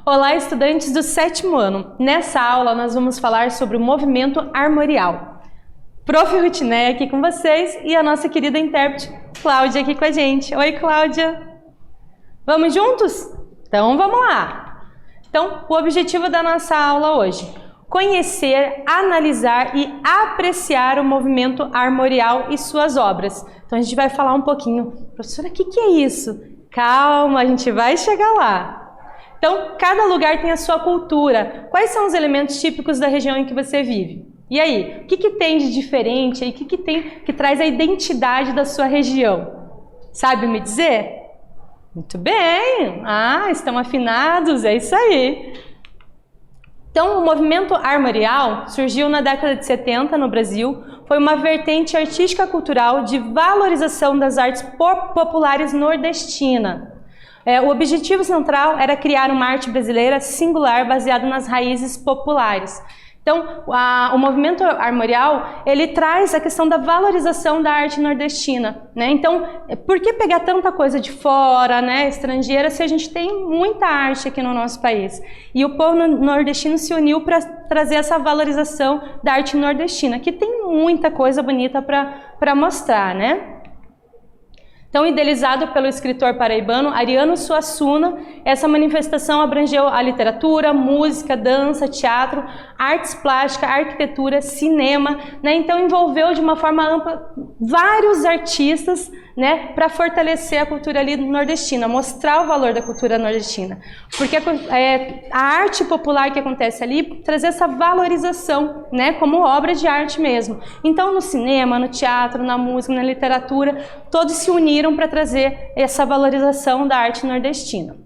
Olá, estudantes do 7º ano. Nessa aula, nós vamos falar sobre o movimento armorial. Prof. Rutineia aqui com vocês e a nossa querida intérprete, Cláudia, aqui com a gente. Oi, Cláudia! Vamos juntos? Então, vamos lá! Então, o objetivo da nossa aula hoje: conhecer, analisar e apreciar o movimento armorial e suas obras. Então, a gente vai falar um pouquinho. Professora, o que é isso? Calma, a gente vai chegar lá. Então, cada lugar tem a sua cultura. Quais são os elementos típicos da região em que você vive? E aí, o que tem de diferente? O que tem que traz a identidade da sua região? Sabe me dizer? Muito bem! Ah, estão afinados, é isso aí! Então, o movimento armorial surgiu na década de 70 no Brasil. Foi uma vertente artística cultural de valorização das artes populares nordestina. O objetivo central era criar uma arte brasileira singular baseada nas raízes populares. Então, o movimento armorial, ele traz a questão da valorização da arte nordestina, né? Então, por que pegar tanta coisa de fora, né, estrangeira, se a gente tem muita arte aqui no nosso país? E o povo nordestino se uniu para trazer essa valorização da arte nordestina, que tem muita coisa bonita para mostrar, né? Então, idealizado pelo escritor paraibano Ariano Suassuna, essa manifestação abrangeu a literatura, música, dança, teatro, artes plásticas, arquitetura, cinema, né? Então envolveu de uma forma ampla vários artistas, né, para fortalecer a cultura ali nordestina, mostrar o valor da cultura nordestina. Porque a arte popular que acontece ali traz essa valorização, né, como obra de arte mesmo. Então, no cinema, no teatro, na música, na literatura, todos se uniram para trazer essa valorização da arte nordestina.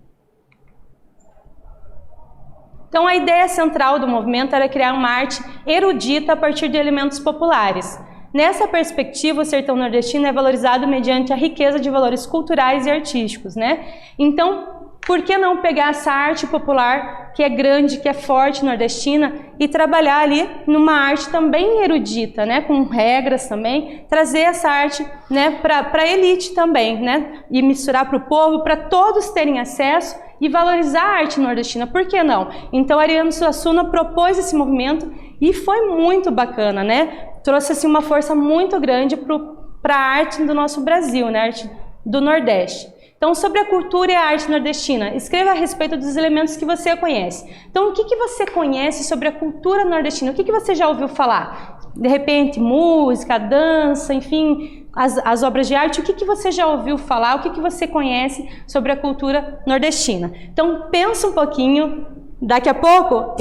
Então, a ideia central do movimento era criar uma arte erudita a partir de elementos populares. Nessa perspectiva, o sertão nordestino é valorizado mediante a riqueza de valores culturais e artísticos, né? Então, por que não pegar essa arte popular, que é grande, que é forte, nordestina, e trabalhar ali numa arte também erudita, né? Com regras também, trazer essa arte, né, para a elite também, né? E misturar para o povo, para todos terem acesso e valorizar a arte nordestina. Por que não? Então, Ariano Suassuna propôs esse movimento e foi muito bacana, né? Trouxe assim, uma força muito grande para a arte do nosso Brasil, né? A arte do Nordeste. Então, sobre a cultura e a arte nordestina, escreva a respeito dos elementos que você conhece. Então, o que você conhece sobre a cultura nordestina? O que você já ouviu falar? De repente, música, dança, enfim, as obras de arte, o que você já ouviu falar? O que você conhece sobre a cultura nordestina? Então, pensa um pouquinho. Daqui a pouco,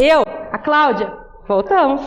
a Cláudia, voltamos.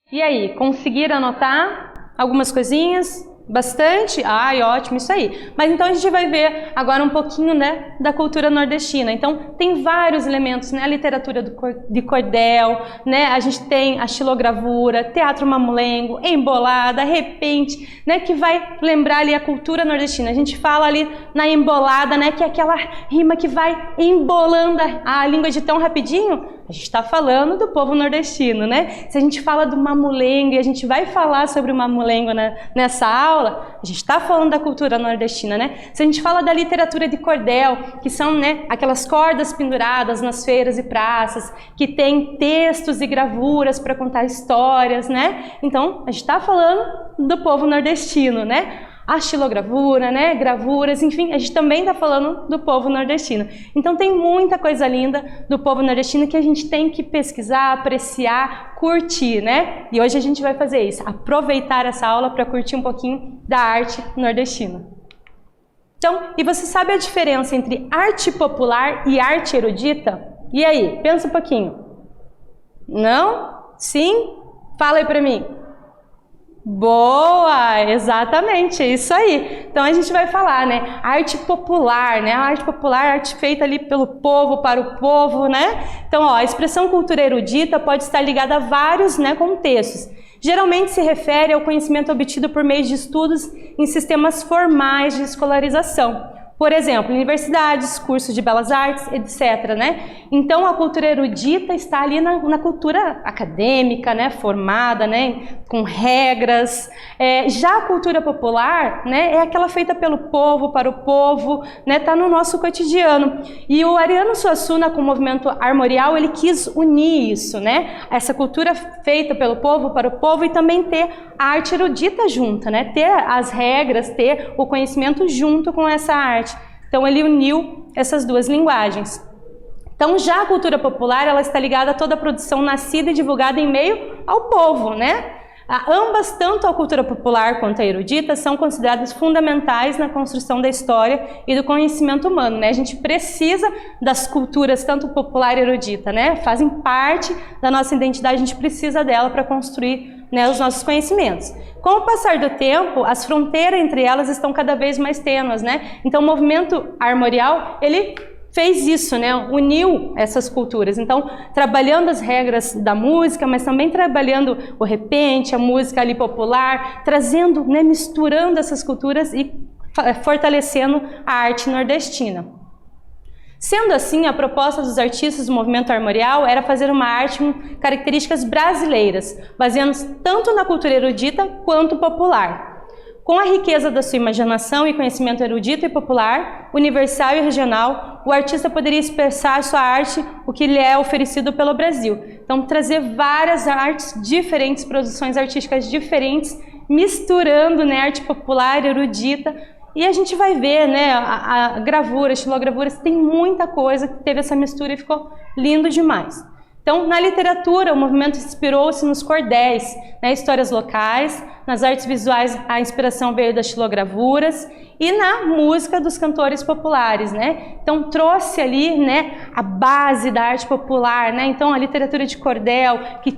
E aí, conseguiram anotar algumas coisinhas? Bastante? Ai, ótimo, isso aí. Mas então a gente vai ver agora um pouquinho, né, da cultura nordestina. Então tem vários elementos, né, a literatura de cordel, né, a gente tem a xilogravura, teatro mamulengo, embolada, repente, né, que vai lembrar ali a cultura nordestina. A gente fala ali na embolada, né, que é aquela rima que vai embolando a língua de tão rapidinho. A gente está falando do povo nordestino, né? Se a gente fala do mamulengo e a gente vai falar sobre o mamulengo nessa aula, a gente está falando da cultura nordestina, né? Se a gente fala da literatura de cordel, que são, né, aquelas cordas penduradas nas feiras e praças, que tem textos e gravuras para contar histórias, né? Então, a gente está falando do povo nordestino, né? A xilogravura, né, gravuras, enfim, a gente também está falando do povo nordestino. Então tem muita coisa linda do povo nordestino que a gente tem que pesquisar, apreciar, curtir, né? E hoje a gente vai fazer isso, aproveitar essa aula para curtir um pouquinho da arte nordestina. Então, e você sabe a diferença entre arte popular e arte erudita? E aí, pensa um pouquinho. Não? Sim? Fala aí para mim. Boa, exatamente, é isso aí. Então a gente vai falar, né, arte popular, né, a arte popular, arte feita ali pelo povo, para o povo, né. Então, ó, a expressão cultura erudita pode estar ligada a vários, né, contextos. Geralmente se refere ao conhecimento obtido por meio de estudos em sistemas formais de escolarização. Por exemplo, universidades, cursos de belas artes, etc., né? Então, a cultura erudita está ali na cultura acadêmica, né? Formada, né? Com regras. Já a cultura popular, né? É aquela feita pelo povo, para o povo, né? Está no nosso cotidiano. E o Ariano Suassuna, com o movimento armorial, ele quis unir isso, né? Essa cultura feita pelo povo, para o povo, e também ter a arte erudita junta, né? Ter as regras, ter o conhecimento junto com essa arte. Então ele uniu essas duas linguagens. Então já a cultura popular, ela está ligada a toda a produção nascida e divulgada em meio ao povo, né? Ambas, tanto a cultura popular quanto a erudita, são consideradas fundamentais na construção da história e do conhecimento humano, né? A gente precisa das culturas, tanto popular e erudita, né? Fazem parte da nossa identidade, a gente precisa dela para construir, né, os nossos conhecimentos. Com o passar do tempo, as fronteiras entre elas estão cada vez mais tênues, né? Então o movimento armorial, ele fez isso, né? Uniu essas culturas. Então, trabalhando as regras da música, mas também trabalhando o repente, a música ali popular, trazendo, né, misturando essas culturas e fortalecendo a arte nordestina. Sendo assim, a proposta dos artistas do movimento armorial era fazer uma arte com características brasileiras, baseando-se tanto na cultura erudita quanto popular. Com a riqueza da sua imaginação e conhecimento erudito e popular, universal e regional, o artista poderia expressar sua arte, o que lhe é oferecido pelo Brasil. Então, trazer várias artes diferentes, produções artísticas diferentes, misturando, né, arte popular, erudita. E a gente vai ver, né, a gravura, estilogravuras, tem muita coisa que teve essa mistura e ficou lindo demais. Então, na literatura, o movimento inspirou-se nos cordéis, né, histórias locais, nas artes visuais a inspiração veio das xilogravuras e na música dos cantores populares, né? Então trouxe ali, né, a base da arte popular, né? Então a literatura de cordel que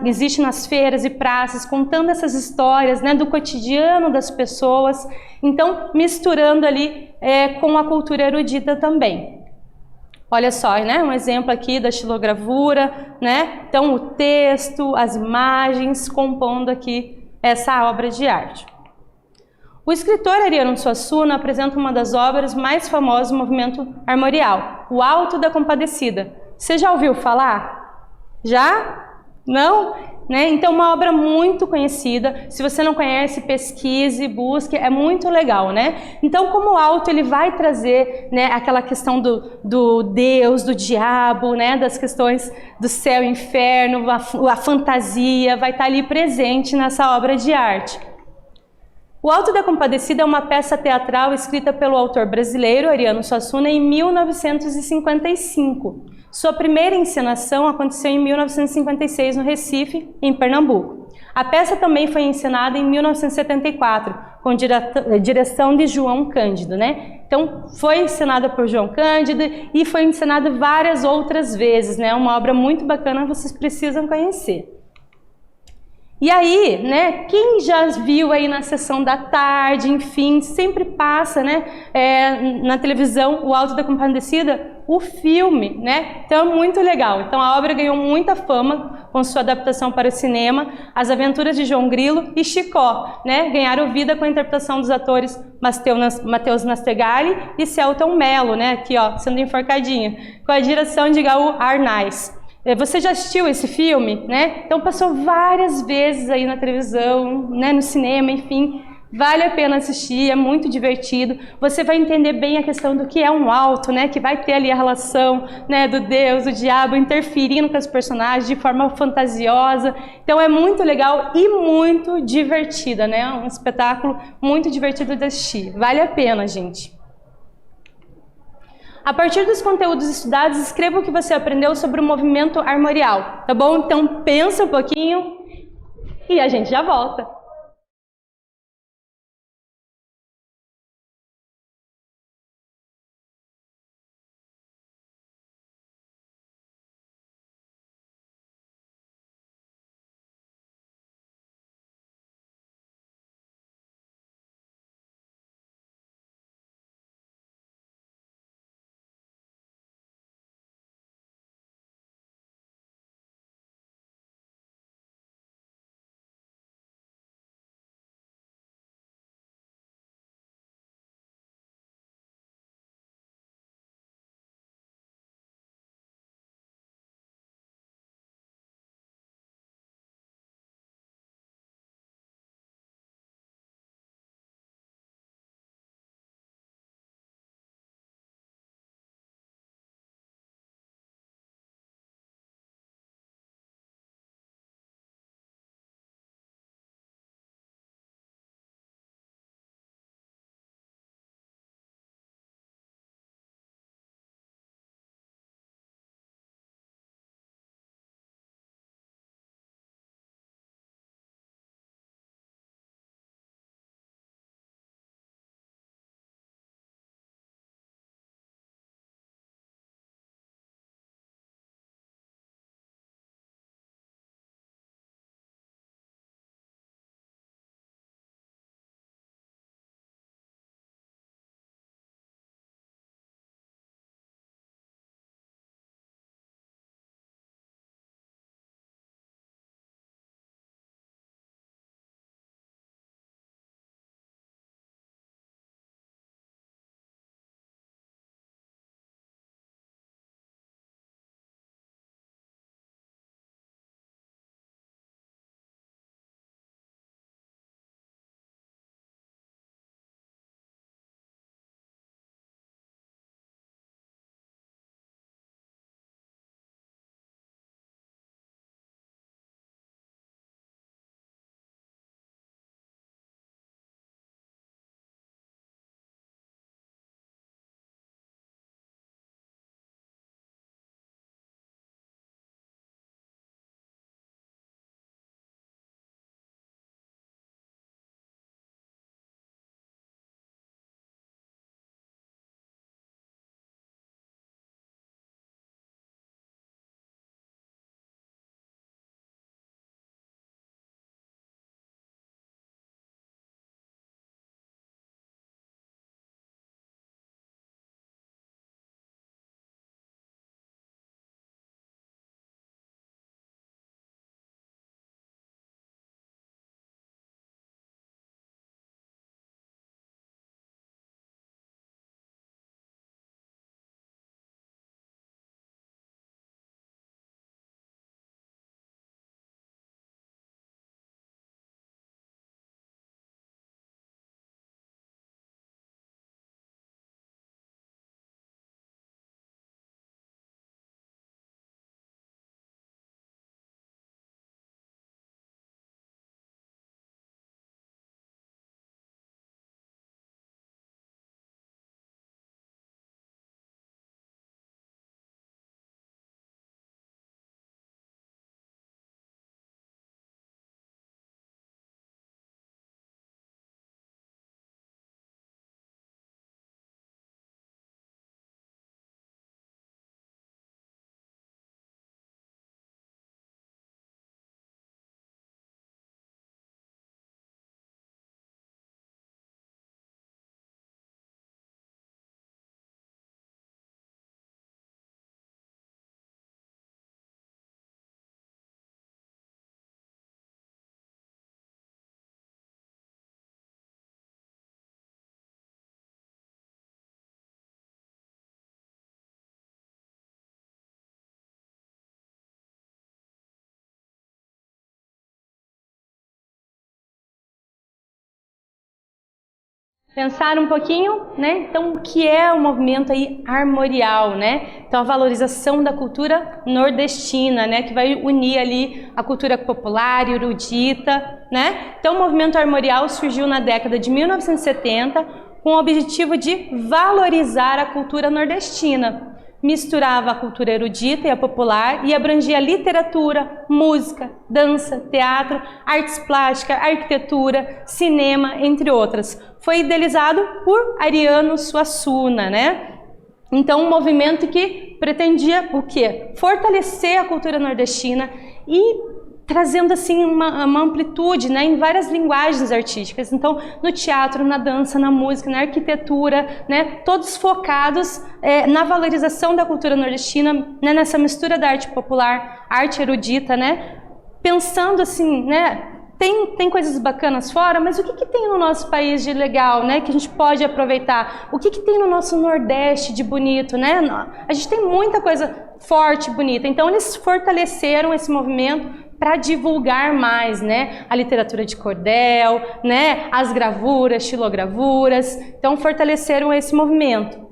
existe nas feiras e praças, contando essas histórias, né, do cotidiano das pessoas, então misturando ali com a cultura erudita também. Olha só, né, um exemplo aqui da xilogravura, né? Então o texto, as imagens compondo aqui essa obra de arte. O escritor Ariano Suassuna apresenta uma das obras mais famosas do movimento armorial, O Alto da Compadecida. Você já ouviu falar? Já? Não? Né? Então, uma obra muito conhecida. Se você não conhece, pesquise, busque, é muito legal, né? Então, como o alto, ele vai trazer, né, aquela questão do Deus, do diabo, né, das questões do céu e inferno, a fantasia, vai estar ali presente nessa obra de arte. O Alto da Compadecida é uma peça teatral escrita pelo autor brasileiro Ariano Suassuna em 1955. Sua primeira encenação aconteceu em 1956 no Recife, em Pernambuco. A peça também foi encenada em 1974, com direção de João Cândido, né? Então, foi encenada por João Cândido e foi encenada várias outras vezes, né? Uma obra muito bacana, vocês precisam conhecer. E aí, né, quem já viu aí na sessão da tarde, enfim, sempre passa, né, na televisão, o Alto da Compadecida, o filme, né, então é muito legal. Então a obra ganhou muita fama com sua adaptação para o cinema. As Aventuras de João Grilo e Chicó, né, ganharam vida com a interpretação dos atores Matheus Nastergalli e Celton Mello, né, aqui ó, sendo enforcadinha, com a direção de Gaú Arnaiz. Você já assistiu esse filme, né? Então passou várias vezes aí na televisão, né, no cinema, enfim. Vale a pena assistir, é muito divertido. Você vai entender bem a questão do que é um alto, né? Que vai ter ali a relação, né, do Deus, do diabo, interferindo com os personagens de forma fantasiosa. Então é muito legal e muito divertida, né? Um espetáculo muito divertido de assistir. Vale a pena, gente. A partir dos conteúdos estudados, escreva o que você aprendeu sobre o movimento armorial, tá bom? Então pensa um pouquinho e a gente já volta. Pensaram um pouquinho, né? Então, o que é o movimento aí armorial, né? Então, a valorização da cultura nordestina, né? Que vai unir ali a cultura popular, erudita, né? Então, o movimento armorial surgiu na década de 1970 com o objetivo de valorizar a cultura nordestina. Misturava a cultura erudita e a popular e abrangia literatura, música, dança, teatro, artes plásticas, arquitetura, cinema, entre outras. Foi idealizado por Ariano Suassuna, né? Então, um movimento que pretendia o quê? Fortalecer a cultura nordestina e trazendo assim uma amplitude, né, em várias linguagens artísticas. Então, no teatro, na dança, na música, na arquitetura, né, todos focados na valorização da cultura nordestina, né, nessa mistura da arte popular, arte erudita, né, pensando assim, né, tem coisas bacanas fora, mas o que tem no nosso país de legal, né, que a gente pode aproveitar? O que tem no nosso Nordeste de bonito, né? A gente tem muita coisa forte, bonita. Então, eles fortaleceram esse movimento para divulgar mais, né, a literatura de cordel, né, as gravuras, xilogravuras. Então, fortaleceram esse movimento.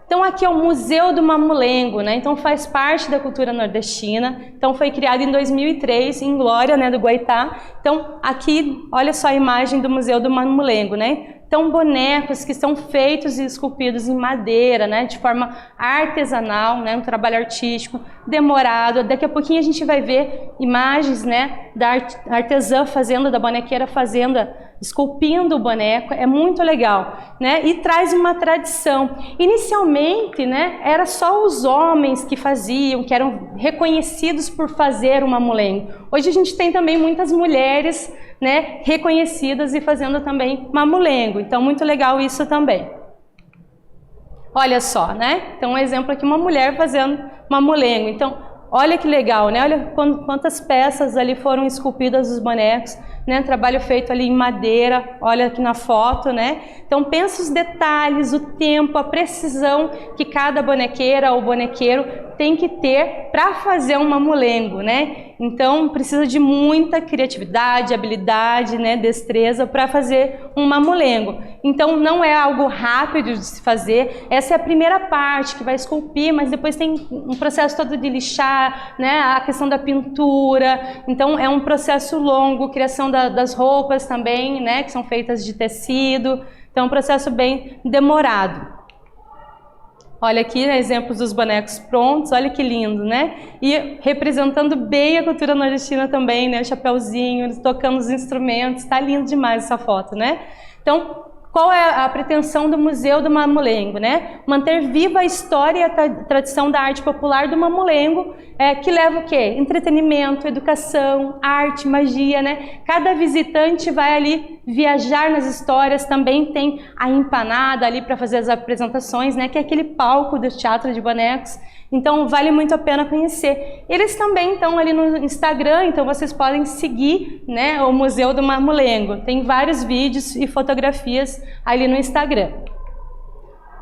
Então, aqui é o Museu do Mamulengo, né? Então, faz parte da cultura nordestina. Então, foi criado em 2003, em Glória, né, do Guaitá. Então, aqui, olha só a imagem do Museu do Mamulengo, né? Então, bonecos que são feitos e esculpidos em madeira, né, de forma artesanal, né, um trabalho artístico, demorado. Daqui a pouquinho a gente vai ver imagens, né, da artesã fazendo, da bonequeira fazendo, esculpindo o boneco. É muito legal, né, e traz uma tradição. Inicialmente, né, era só os homens que faziam, que eram reconhecidos por fazer o mamulengo. Hoje a gente tem também muitas mulheres, né, reconhecidas e fazendo também mamulengo. Então, muito legal isso também. Olha só, né? Então, um exemplo aqui, uma mulher fazendo mamulengo. Então, olha que legal, né? Olha quantas peças ali foram esculpidas os bonecos, né? Trabalho feito ali em madeira, olha aqui na foto, né? Então, pensa os detalhes, o tempo, a precisão que cada bonequeira ou bonequeiro tem que ter para fazer um mamulengo, né? Então, precisa de muita criatividade, habilidade, né, destreza para fazer um mamulengo. Então, não é algo rápido de se fazer. Essa é a primeira parte que vai esculpir, mas depois tem um processo todo de lixar, né, a questão da pintura. Então, é um processo longo, criação das roupas também, né, que são feitas de tecido. Então, é um processo bem demorado. Olha aqui, né, exemplos dos bonecos prontos, olha que lindo, né? E representando bem a cultura nordestina também, né? O chapéuzinho, eles tocando os instrumentos, tá lindo demais essa foto, né? Então, qual é a pretensão do Museu do Mamulengo, né? Manter viva a história e a tradição da arte popular do mamulengo, que leva o quê? Entretenimento, educação, arte, magia, né? Cada visitante vai ali viajar nas histórias, também tem a empanada ali para fazer as apresentações, né? Que é aquele palco do teatro de bonecos. Então, vale muito a pena conhecer. Eles também estão ali no Instagram, então vocês podem seguir, né, o Museu do Mamulengo. Tem vários vídeos e fotografias ali no Instagram.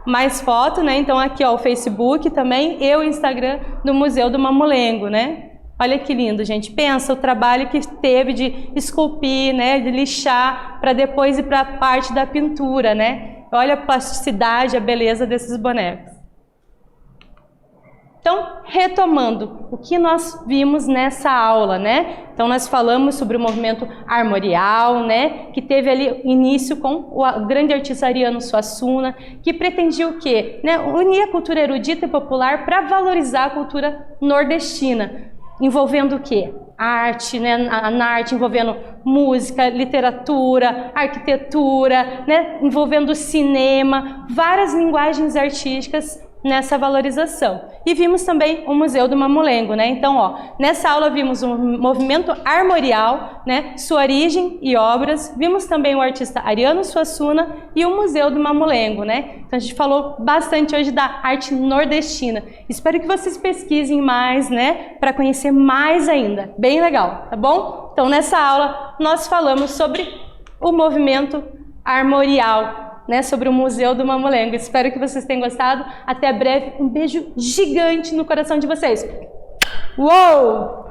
Mais foto, né? Então, aqui, ó, o Facebook também e o Instagram do Museu do Mamulengo, né? Olha que lindo, gente. Pensa o trabalho que teve de esculpir, né, de lixar, para depois ir para a parte da pintura, né? Olha a plasticidade, a beleza desses bonecos. Então, retomando, o que nós vimos nessa aula, né? Então, nós falamos sobre o movimento armorial, né? Que teve ali início com o grande artista Ariano Suassuna, que pretendia o quê? Né? Unir a cultura erudita e popular para valorizar a cultura nordestina, envolvendo o quê? Arte, né? Na arte envolvendo música, literatura, arquitetura, né? Envolvendo cinema, várias linguagens artísticas nessa valorização. E vimos também o Museu do Mamulengo, né? Então, ó, nessa aula vimos o movimento armorial, né? Sua origem e obras. Vimos também o artista Ariano Suassuna e o Museu do Mamulengo, né? Então, a gente falou bastante hoje da arte nordestina. Espero que vocês pesquisem mais, né? Para conhecer mais ainda. Bem legal, tá bom? Então, nessa aula, nós falamos sobre o movimento armorial, né, sobre o Museu do Mamulengo. Espero que vocês tenham gostado. Até breve. Um beijo gigante no coração de vocês. Uou!